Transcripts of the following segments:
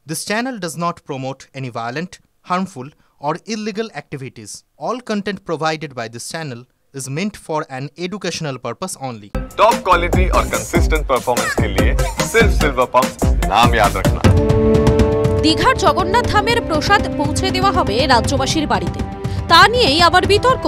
This channel does not promote any violent, harmful, or illegal activities. All content provided by this channel is meant for an educational purpose only. Top quality और consistent performance के लिए सिर्फ silver pump नाम याद रखना। দীঘার জগন্নাথ ধামের প্রসাদ পৌঁছে দেওয়া হবে রাজ্যবাসীর বাড়িতে। তা নিয়েই আবার বিতর্ক।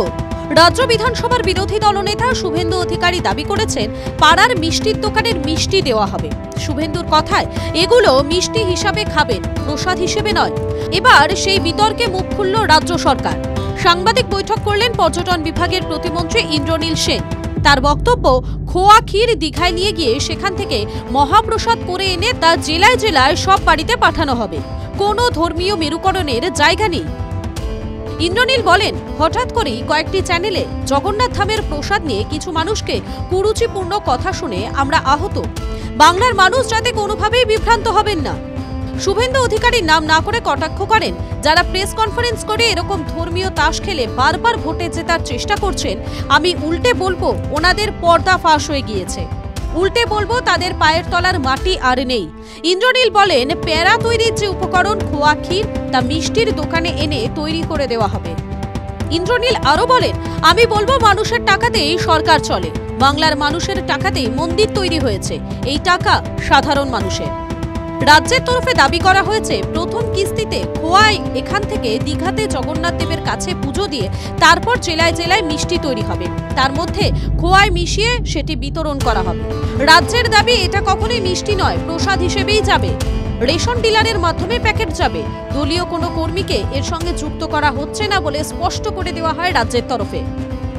রাজ্য বিধানসভার বিরোধী দলনেতা শুভেন্দু অধিকারী দাবি করেছেন পাড়ার মিষ্টির দোকানের মিষ্টি দেওয়া হবে। শুভেন্দুর কথায় এগুলো মিষ্টি হিসাবে খাবেন, প্রসাদ হিসেবে নয়। এবার সেই বিতর্কে মুখ খুলল রাজ্য সরকার। সাংবাদিক বৈঠক করলেন পর্যটন বিভাগের প্রতিমন্ত্রী ইন্দ্রনীল সেন। তার বক্তব্য, খোয়া ক্ষীর দীঘায় নিয়ে গিয়ে সেখান থেকে মহাপ্রসাদ করে এনে তা জেলায় জেলায় সব বাড়িতে পাঠানো হবে। কোনো ধর্মীয় মেরুকরণের জায়গা নেই। ইন্দ্রনীল বলেন, হঠাৎ করেই কয়েকটি চ্যানেলে জগন্নাথ ধামের প্রসাদ নিয়ে কিছু মানুষকে কুরুচিপূর্ণ কথা শুনে আমরা আহত। বাংলার মানুষ যাতে কোনোভাবেই বিভ্রান্ত হবেন না। শুভেন্দু অধিকারীর নাম না করে কটাক্ষ করেন যারা প্রেস কনফারেন্স করে এরকম ধর্মীয় তাস খেলে বারবার ভোটে জেতার চেষ্টা করছেন। আমি উল্টে বলবো ওনাদের পর্দা ফাঁস হয়ে গিয়েছে। উল্টে বলবো তাদের পায়ের তলার মাটি আর নেই। ইন্দ্রনীল বলেন, প্যারা তৈরির যে উপকরণ খোয়া ক্ষীর তা মিষ্টির দোকানে এনে তৈরি করে দেওয়া হবে। ইন্দ্রনীল আরো বলেন, আমি বলবো মানুষের টাকাতেই সরকার চলে। বাংলার মানুষের টাকাতেই মন্দির তৈরি হয়েছে। এই টাকা সাধারণ মানুষের। রাজ্যের তরফে দাবি করা হয়েছে প্রথম কিস্তিতে খোয়াই এখান থেকে দীঘাতে জগন্নাথ দেবের কাছে পুজো দিয়ে তারপর জেলায় জেলায় মিষ্টি তৈরি হবে। তার মধ্যে খোয়াই মিশিয়ে সেটি বিতরণ করা হবে। রাজ্যের দাবি এটা কখনোই মিষ্টি নয়, প্রসাদ হিসেবেই যাবে। রেশন ডিলারের মাধ্যমে প্যাকেট যাবে। দলীয় কোনো কর্মীকে এর সঙ্গে যুক্ত করা হচ্ছে না বলে স্পষ্ট করে দেওয়া হয় রাজ্যের তরফে।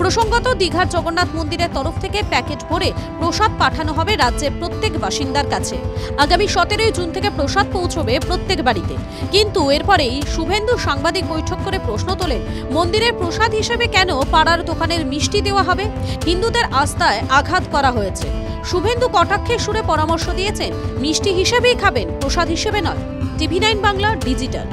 প্রসঙ্গত, দীঘার জগন্নাথ মন্দিরের তরফ থেকে প্যাকেট ভরে প্রসাদ পাঠানো হবে রাজ্যের প্রত্যেক বাসিন্দার কাছে। আগামী 17 জুন থেকে প্রসাদ পৌঁছবে প্রত্যেক বাড়িতে। কিন্তু এরপরেই শুভেন্দু সাংবাদিক বৈঠক করে প্রশ্ন তোলেন, মন্দিরের প্রসাদ হিসেবে কেন পাড়ার দোকানের মিষ্টি দেওয়া হবে? হিন্দুদের আস্থায় আঘাত করা হয়েছে। শুভেন্দু কটাক্ষের সুরে পরামর্শ দিয়েছেন, মিষ্টি হিসেবেই খাবেন, প্রসাদ হিসেবে নয়। TV9 Bangla digital.